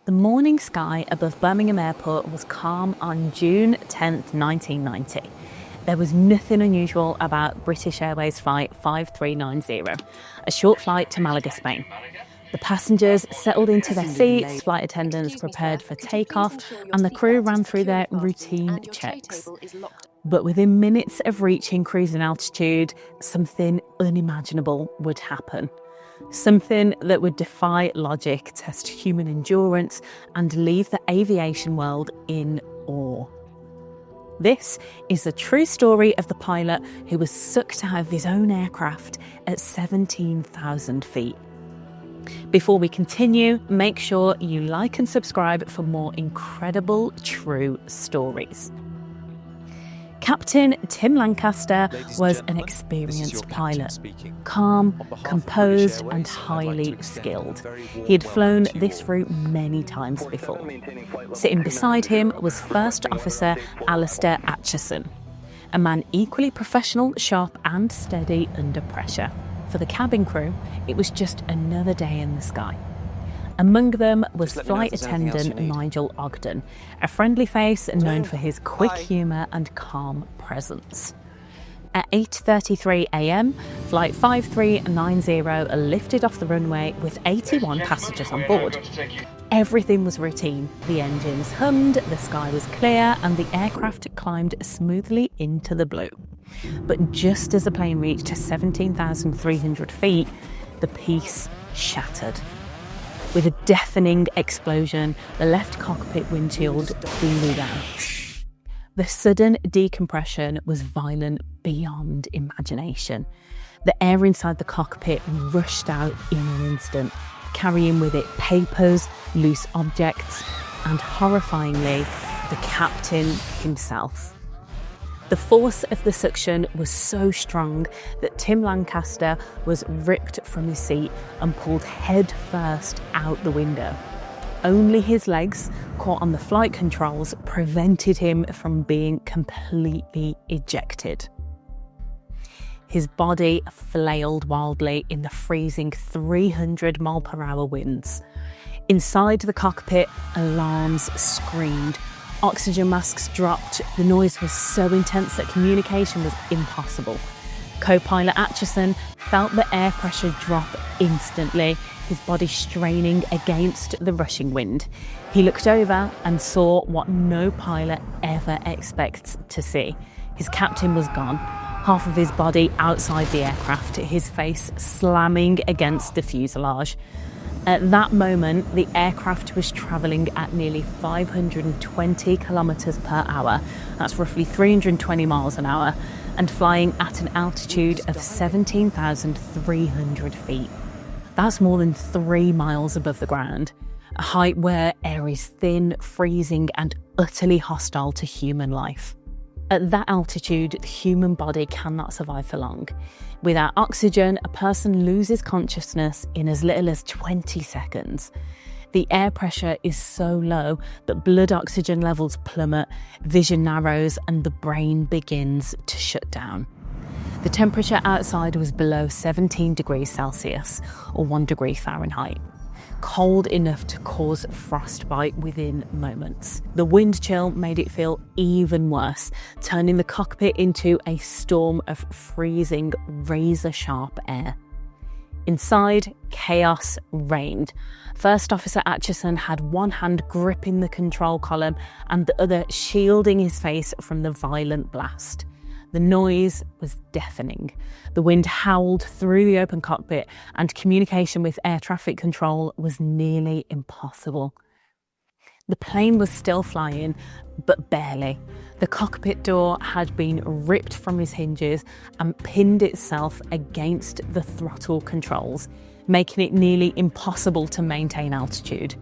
The morning sky above Birmingham Airport was calm on June 10th, 1990. There was nothing unusual about British Airways Flight 5390, a short flight to Malaga, Spain. The passengers settled into their seats, flight attendants prepared for takeoff, and the crew ran through their routine checks. But within minutes of reaching cruising altitude, something unimaginable would happen. Something that would defy logic, test human endurance, and leave the aviation world in awe. This is the true story of the pilot who was sucked out of his own aircraft at 17,000 feet. Before we continue, make sure you like and subscribe for more incredible true stories. Captain Tim Lancaster was an experienced pilot, calm, composed and highly skilled. He had flown this route many times before. Sitting beside him was First Officer Alistair Aitchison, a man equally professional, sharp and steady under pressure. For the cabin crew, it was just another day in the sky. Among them was flight attendant Nigel Ogden, a friendly face known for his quick humour and calm presence. At 8:33 a.m, Flight 5390 lifted off the runway with 81 passengers on board. Everything was routine. The engines hummed, the sky was clear, and the aircraft climbed smoothly into the blue. But just as the plane reached 17,300 feet, the piece shattered. With a deafening explosion, the left cockpit windshield blew out. The sudden decompression was violent beyond imagination. The air inside the cockpit rushed out in an instant, carrying with it papers, loose objects, and horrifyingly, the captain himself. The force of the suction was so strong that Tim Lancaster was ripped from his seat and pulled head first out the window. Only his legs, caught on the flight controls, prevented him from being completely ejected. His body flailed wildly in the freezing 300 mph winds. Inside the cockpit, alarms screamed. Oxygen masks dropped. The noise was so intense that communication was impossible. Co-pilot Aitchison felt the air pressure drop instantly, his body straining against the rushing wind. He looked over and saw what no pilot ever expects to see. His captain was gone, half of his body outside the aircraft, his face slamming against the fuselage. At that moment, the aircraft was travelling at nearly 520 kilometres per hour. That's roughly 320 miles an hour, and flying at an altitude of 17,300 feet. That's more than 3 miles above the ground, a height where air is thin, freezing, and utterly hostile to human life. At that altitude, the human body cannot survive for long. Without oxygen, a person loses consciousness in as little as 20 seconds. The air pressure is so low that blood oxygen levels plummet, vision narrows, and the brain begins to shut down. The temperature outside was below 17 degrees Celsius, or 1 degree Fahrenheit. Cold enough to cause frostbite within moments. The wind chill made it feel even worse, turning the cockpit into a storm of freezing, razor-sharp air. Inside, chaos reigned. First Officer Aitchison had one hand gripping the control column and the other shielding his face from the violent blast. The noise was deafening. The wind howled through the open cockpit and communication with air traffic control was nearly impossible. The plane was still flying, but barely. The cockpit door had been ripped from its hinges and pinned itself against the throttle controls, making it nearly impossible to maintain altitude.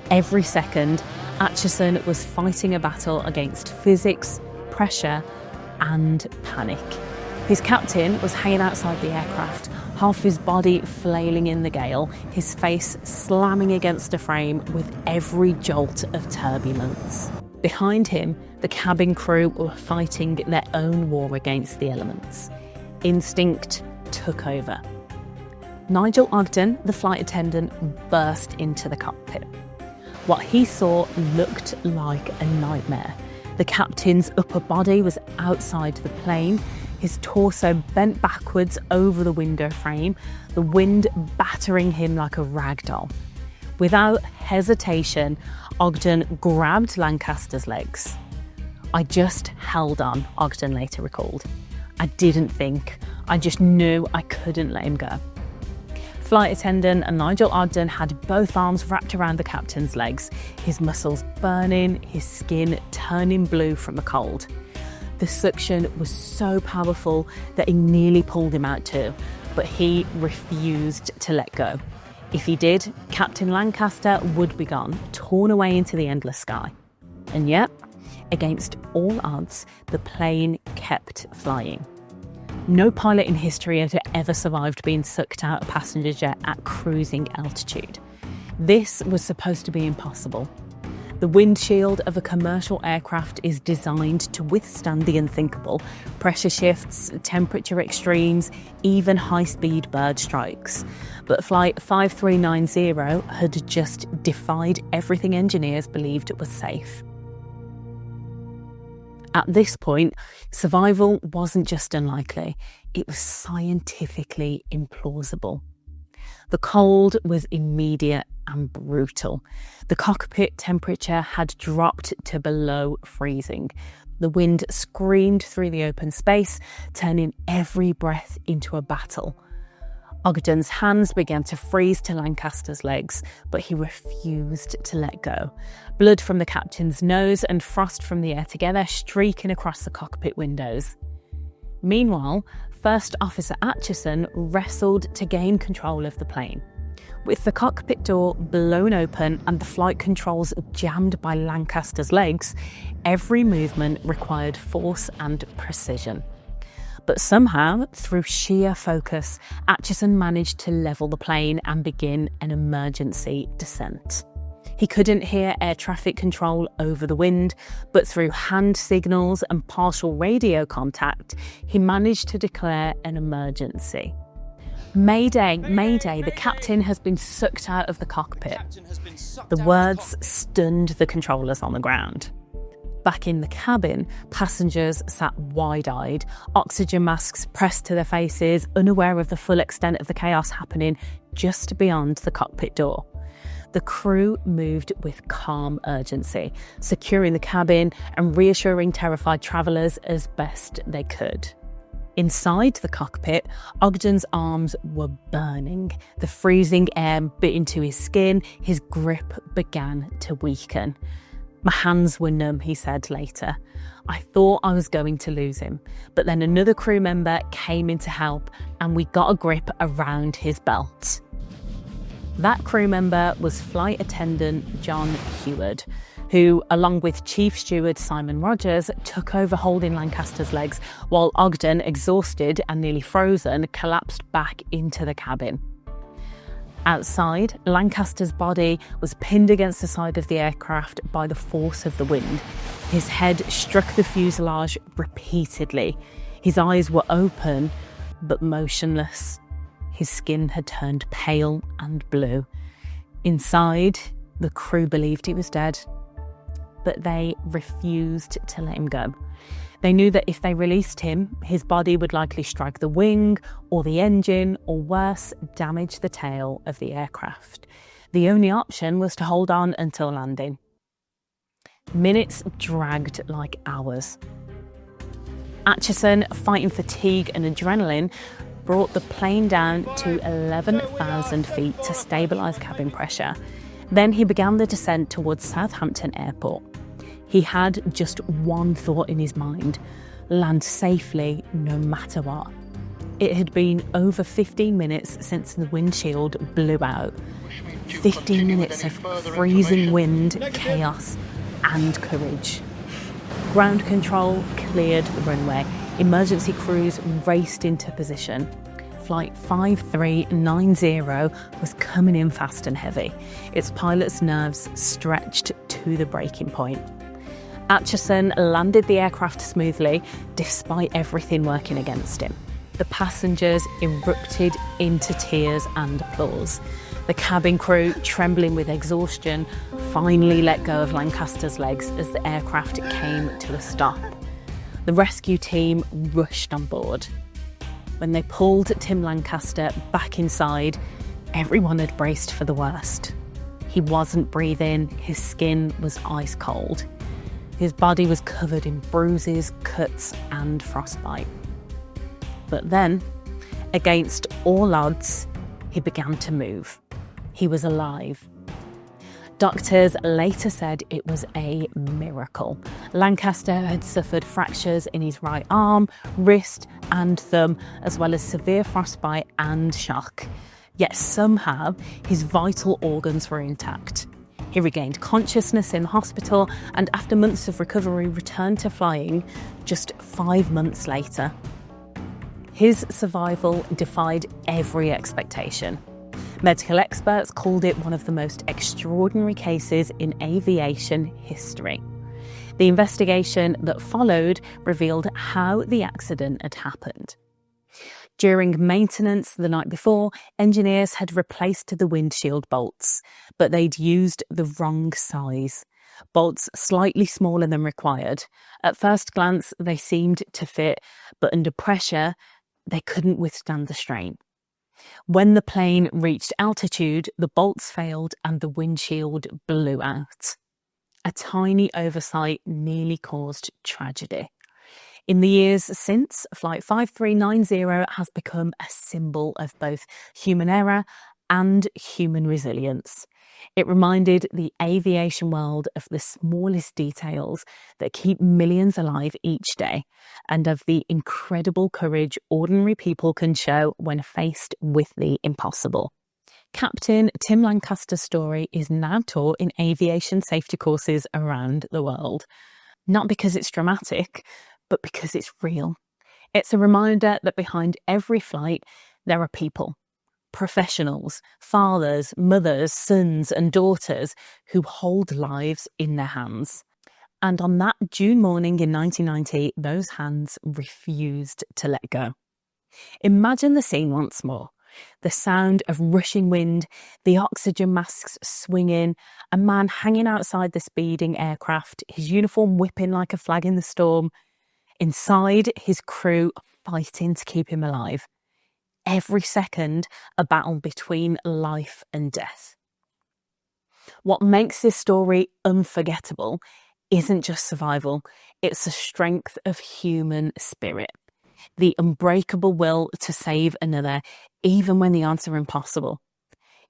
Every second, Aitchison was fighting a battle against physics, pressure, and panic. His captain was hanging outside the aircraft, half his body flailing in the gale, his face slamming against a frame with every jolt of turbulence. Behind him, the cabin crew were fighting their own war against the elements. Instinct took over. Nigel Ogden, the flight attendant, burst into the cockpit. What he saw looked like a nightmare. The captain's upper body was outside the plane, his torso bent backwards over the window frame, the wind battering him like a rag doll. Without hesitation, Ogden grabbed Lancaster's legs. "I just held on," Ogden later recalled. "I didn't think. I just knew I couldn't let him go." Flight attendant Nigel Ogden had both arms wrapped around the captain's legs, his muscles burning, his skin turning blue from the cold. The suction was so powerful that it nearly pulled him out too, but he refused to let go. If he did, Captain Lancaster would be gone, torn away into the endless sky. And yet, against all odds, the plane kept flying. No pilot in history had ever survived being sucked out of a passenger jet at cruising altitude. This was supposed to be impossible. The windshield of a commercial aircraft is designed to withstand the unthinkable: pressure shifts, temperature extremes, even high-speed bird strikes. But Flight 5390 had just defied everything engineers believed was safe. At this point, survival wasn't just unlikely, it was scientifically implausible. The cold was immediate and brutal. The cockpit temperature had dropped to below freezing. The wind screamed through the open space, turning every breath into a battle. Ogden's hands began to freeze to Lancaster's legs, but he refused to let go. Blood from the captain's nose and frost from the air together streaking across the cockpit windows. Meanwhile, First Officer Aitchison wrestled to gain control of the plane. With the cockpit door blown open and the flight controls jammed by Lancaster's legs, every movement required force and precision. But somehow, through sheer focus, Aitchison managed to level the plane and begin an emergency descent. He couldn't hear air traffic control over the wind, but through hand signals and partial radio contact, he managed to declare an emergency. "Mayday, mayday, the captain has been sucked out of the cockpit." The words stunned the controllers on the ground. Back in the cabin, passengers sat wide-eyed, oxygen masks pressed to their faces, unaware of the full extent of the chaos happening just beyond the cockpit door. The crew moved with calm urgency, securing the cabin and reassuring terrified travellers as best they could. Inside the cockpit, Ogden's arms were burning. The freezing air bit into his skin, his grip began to weaken. "My hands were numb," he said later. "I thought I was going to lose him, but then another crew member came in to help and we got a grip around his belt." That crew member was flight attendant John Heward, who, along with Chief Steward Simon Rogers, took over holding Lancaster's legs while Ogden, exhausted and nearly frozen, collapsed back into the cabin. Outside, Lancaster's body was pinned against the side of the aircraft by the force of the wind. His head struck the fuselage repeatedly. His eyes were open, but motionless. His skin had turned pale and blue. Inside, the crew believed he was dead, but they refused to let him go. They knew that if they released him, his body would likely strike the wing or the engine, or worse, damage the tail of the aircraft. The only option was to hold on until landing. Minutes dragged like hours. Aitchison, fighting fatigue and adrenaline, brought the plane down to 11,000 feet to stabilise cabin pressure. Then he began the descent towards Southampton Airport. He had just one thought in his mind: land safely no matter what. It had been over 15 minutes since the windshield blew out. 15 minutes of freezing wind, chaos and courage. Ground control cleared the runway. Emergency crews raced into position. Flight 5390 was coming in fast and heavy, its pilot's nerves stretched to the breaking point. Aitchison landed the aircraft smoothly, despite everything working against him. The passengers erupted into tears and applause. The cabin crew, trembling with exhaustion, finally let go of Lancaster's legs as the aircraft came to a stop. The rescue team rushed on board. When they pulled Tim Lancaster back inside, everyone had braced for the worst. He wasn't breathing, his skin was ice cold. His body was covered in bruises, cuts, and frostbite. But then, against all odds, he began to move. He was alive. Doctors later said it was a miracle. Lancaster had suffered fractures in his right arm, wrist, and thumb, as well as severe frostbite and shock. Yet somehow, his vital organs were intact. He regained consciousness in the hospital and after months of recovery returned to flying just 5 months later. His survival defied every expectation. Medical experts called it one of the most extraordinary cases in aviation history. The investigation that followed revealed how the accident had happened. During maintenance the night before, engineers had replaced the windshield bolts, but they'd used the wrong size. Bolts slightly smaller than required. At first glance, they seemed to fit, but under pressure, they couldn't withstand the strain. When the plane reached altitude, the bolts failed and the windshield blew out. A tiny oversight nearly caused tragedy. In the years since, Flight 5390 has become a symbol of both human error and human resilience. It reminded the aviation world of the smallest details that keep millions alive each day and of the incredible courage ordinary people can show when faced with the impossible. Captain Tim Lancaster's story is now taught in aviation safety courses around the world. Not because it's dramatic, but because it's real. It's a reminder that behind every flight, there are people, professionals, fathers, mothers, sons, and daughters who hold lives in their hands. And on that June morning in 1990, those hands refused to let go. Imagine the scene once more. The sound of rushing wind, the oxygen masks swinging, a man hanging outside the speeding aircraft, his uniform whipping like a flag in the storm. Inside, his crew fighting to keep him alive. Every second, a battle between life and death. What makes this story unforgettable isn't just survival, it's the strength of human spirit. The unbreakable will to save another, even when the odds are impossible.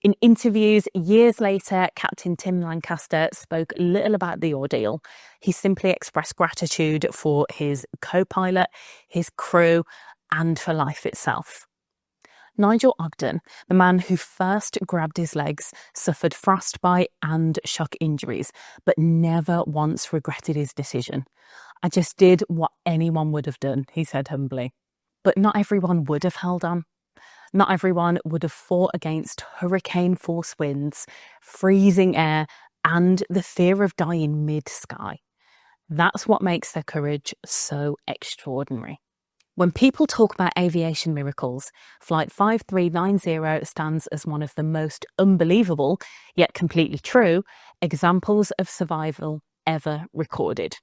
In interviews years later, Captain Tim Lancaster spoke little about the ordeal. He simply expressed gratitude for his co-pilot, his crew, and for life itself. Nigel Ogden, the man who first grabbed his legs, suffered frostbite and shock injuries, but never once regretted his decision. "I just did what anyone would have done," he said humbly. But not everyone would have held on. Not everyone would have fought against hurricane-force winds, freezing air, and the fear of dying mid-sky. That's what makes their courage so extraordinary. When people talk about aviation miracles, Flight 5390 stands as one of the most unbelievable, yet completely true, examples of survival ever recorded.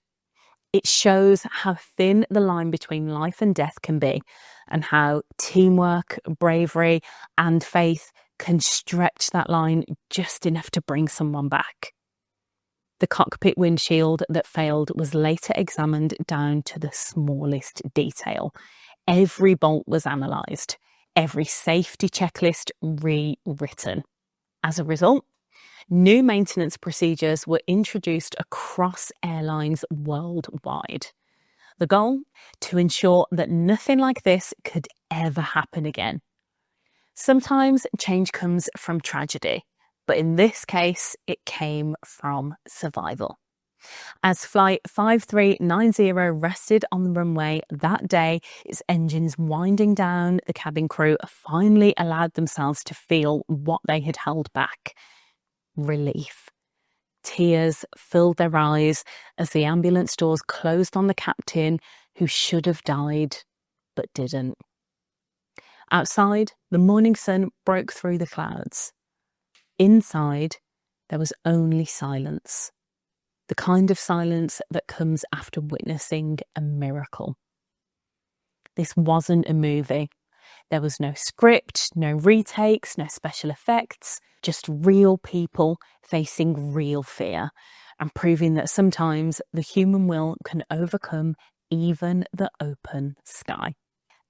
It shows how thin the line between life and death can be, and how teamwork, bravery, and faith can stretch that line just enough to bring someone back. The cockpit windshield that failed was later examined down to the smallest detail. Every bolt was analysed, every safety checklist rewritten. As a result, new maintenance procedures were introduced across airlines worldwide. The goal? To ensure that nothing like this could ever happen again. Sometimes change comes from tragedy, but in this case, it came from survival. As Flight 5390 rested on the runway that day, its engines winding down, the cabin crew finally allowed themselves to feel what they had held back. Relief. Tears filled their eyes as the ambulance doors closed on the captain who should have died, but didn't. Outside, the morning sun broke through the clouds. Inside, there was only silence. The kind of silence that comes after witnessing a miracle. This wasn't a movie. There was no script, no retakes, no special effects, just real people facing real fear and proving that sometimes the human will can overcome even the open sky.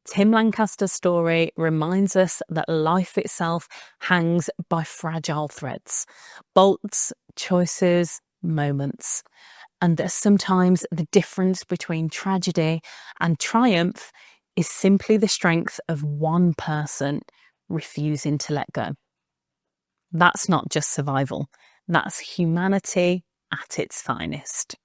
Tim Lancaster's story reminds us that life itself hangs by fragile threads, bolts, choices, moments, and that sometimes the difference between tragedy and triumph is simply the strength of one person refusing to let go. That's not just survival, that's humanity at its finest.